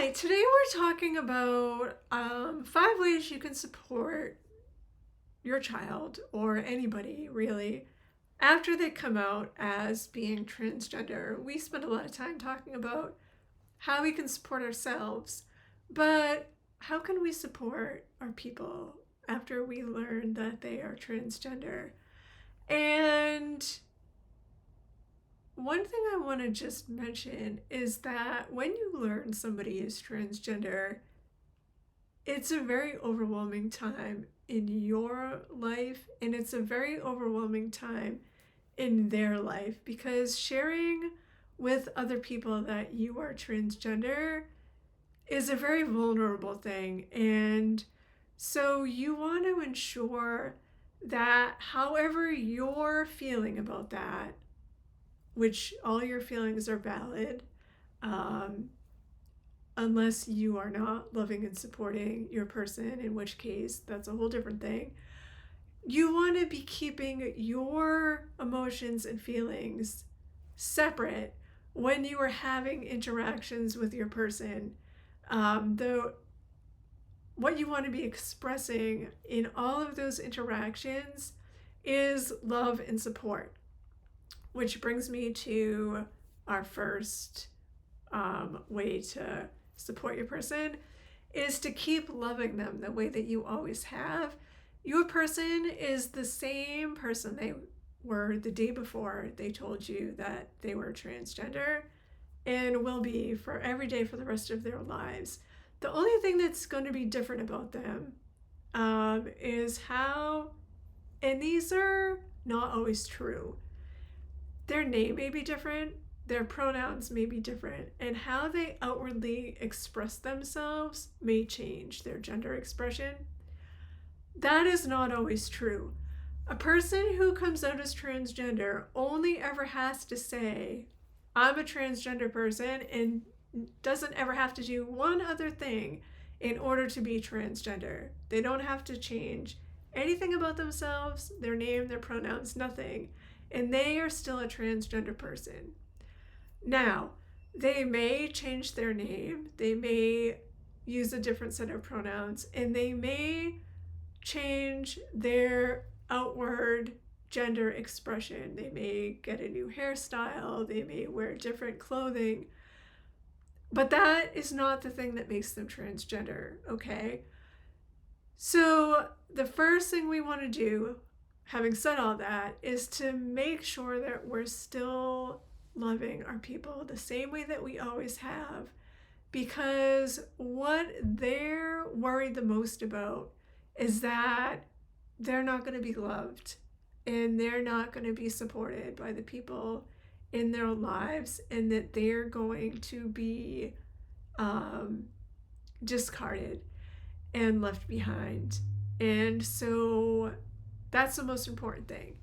Hi, today we're talking about 5 ways you can support your child or anybody really after they come out as being transgender. We spend a lot of time talking about how we can support ourselves, but how can we support our people after we learn that they are transgender? And one thing I want to just mention is that when you learn somebody is transgender, it's a very overwhelming time in your life, and it's a very overwhelming time in their life because sharing with other people that you are transgender is a very vulnerable thing. And so you want to ensure that however you're feeling about that, which all your feelings are valid, um, unless you are not loving and supporting your person, in which case that's a whole different thing. You want to be keeping your emotions and feelings separate when you are having interactions with your person. The what you want to be expressing in all of those interactions is love and support, which brings me to our first way to support your person is to keep loving them the way that you always have. Your person is the same person they were the day before they told you that they were transgender and will be for every day for the rest of their lives. The only thing that's going to be different about them is how, and these are not always true, their name may be different, their pronouns may be different, and how they outwardly express themselves may change their gender expression. That is not always true. A person who comes out as transgender only ever has to say, I'm a transgender person, and doesn't ever have to do one other thing in order to be transgender. They don't have to change anything about themselves, their name, their pronouns, nothing. And they are still a transgender person. Now, they may change their name, they may use a different set of pronouns, and they may change their outward gender expression. They may get a new hairstyle, they may wear different clothing, but that is not the thing that makes them transgender, okay? So, the first thing we want to do, having said all that, is to make sure that we're still loving our people the same way that we always have, because what they're worried the most about is that they're not going to be loved and they're not going to be supported by the people in their lives, and that they're going to be discarded and left behind. And so that's the most important thing.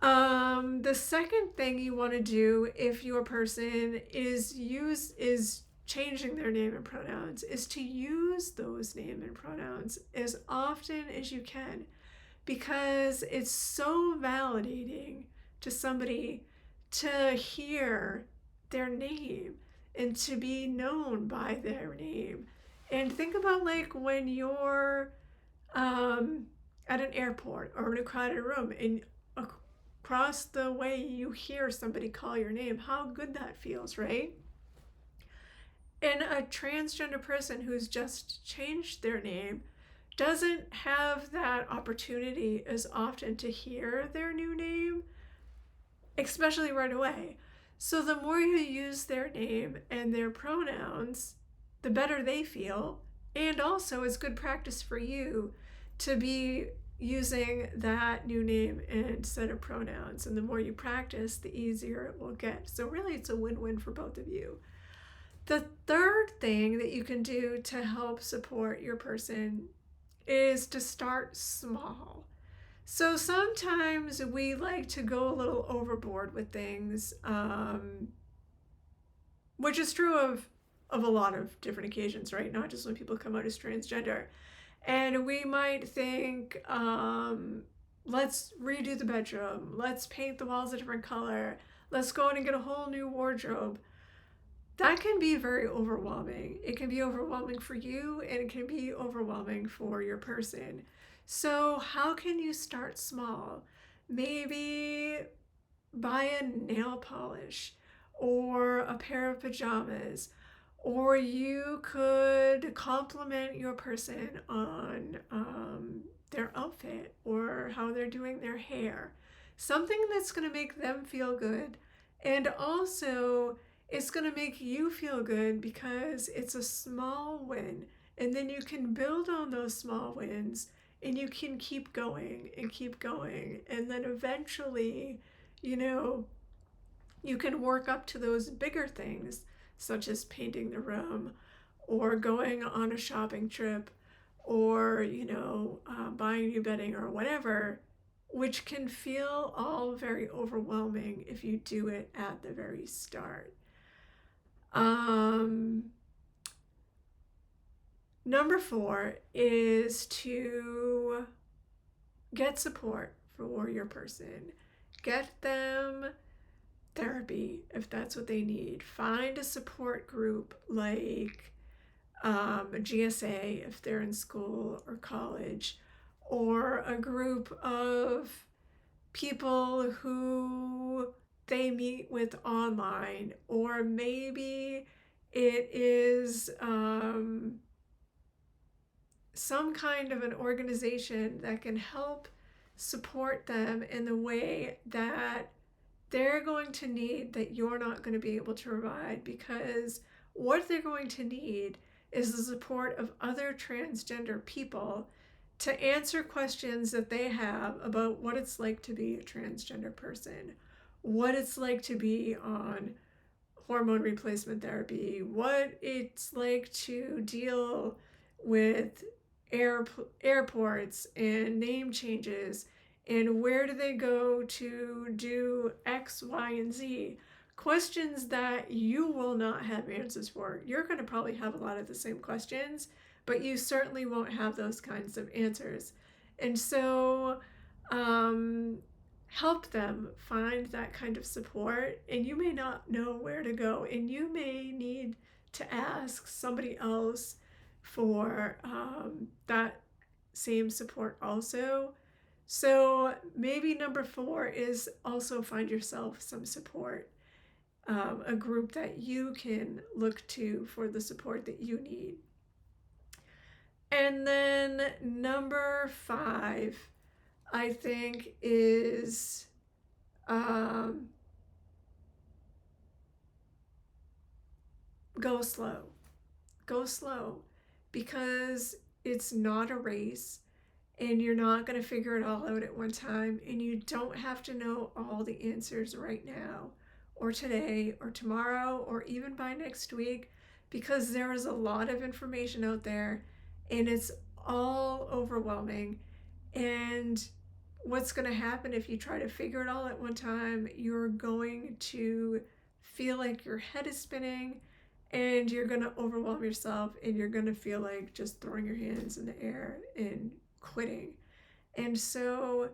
The second thing you want to do if your person is changing their name and pronouns is to use those name and pronouns as often as you can, because it's so validating to somebody to hear their name and to be known by their name. And think about like when you're at an airport or in a crowded room and across the way you hear somebody call your name, how good that feels, right? And a transgender person who's just changed their name doesn't have that opportunity as often to hear their new name, especially right away. So the more you use their name and their pronouns, the better they feel. And also it's good practice for you to be using that new name and set of pronouns. And the more you practice, the easier it will get. So really it's a win-win for both of you. The third thing that you can do to help support your person is to start small. So sometimes we like to go a little overboard with things, which is true of a lot of different occasions, right? Not just when people come out as transgender. And we might think, let's redo the bedroom, let's paint the walls a different color, let's go in and get a whole new wardrobe. that can be very overwhelming. It can be overwhelming for you and it can be overwhelming for your person. So, how can you start small? Maybe buy a nail polish or a pair of pajamas, or you could compliment your person on their outfit or how they're doing their hair. Something that's going to make them feel good. And also, it's going to make you feel good because it's a small win. And then you can build on those small wins and you can keep going and keep going. And then eventually, you know, you can work up to those bigger things, such as painting the room or going on a shopping trip or, buying new bedding or whatever, which can feel all very overwhelming if you do it at the very start. Number 4 is to get support for your person. Get them therapy if that's what they need. Find a support group like a GSA if they're in school or college, or a group of people who they meet with online, or maybe it is some kind of an organization that can help support them in the way that they're going to need that you're not going to be able to provide, because what they're going to need is the support of other transgender people to answer questions that they have about what it's like to be a transgender person, what it's like to be on hormone replacement therapy, what it's like to deal with airports and name changes, and where do they go to do X, Y, and Z. Questions that you will not have answers for. You're going to probably have a lot of the same questions, but you certainly won't have those kinds of answers. And so help them find that kind of support. And you may not know where to go, and you may need to ask somebody else for that same support also. So maybe number 4 is also find yourself some support, a group that you can look to for the support that you need. And then number 5, I think, is go slow. Go slow, because it's not a race and you're not going to figure it all out at one time, and you don't have to know all the answers right now or today or tomorrow or even by next week, because there is a lot of information out there and it's all overwhelming. And what's going to happen if you try to figure it all at one time, you're going to feel like your head is spinning and you're going to overwhelm yourself and you're going to feel like just throwing your hands in the air and quitting. And so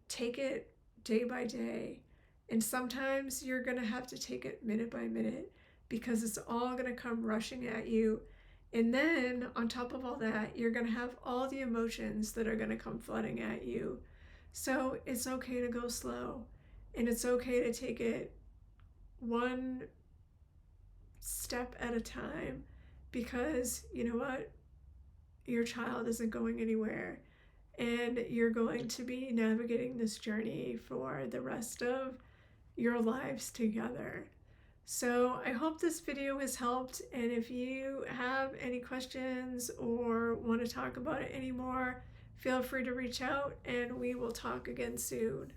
take it day by day. And sometimes you're going to have to take it minute by minute, because it's all going to come rushing at you. And then on top of all that, you're going to have all the emotions that are going to come flooding at you. So it's okay to go slow, and it's okay to take it one step at a time, because you know what? Your child isn't going anywhere, and you're going to be navigating this journey for the rest of your lives together. So I hope this video has helped, and if you have any questions or want to talk about it anymore, feel free to reach out and we will talk again soon.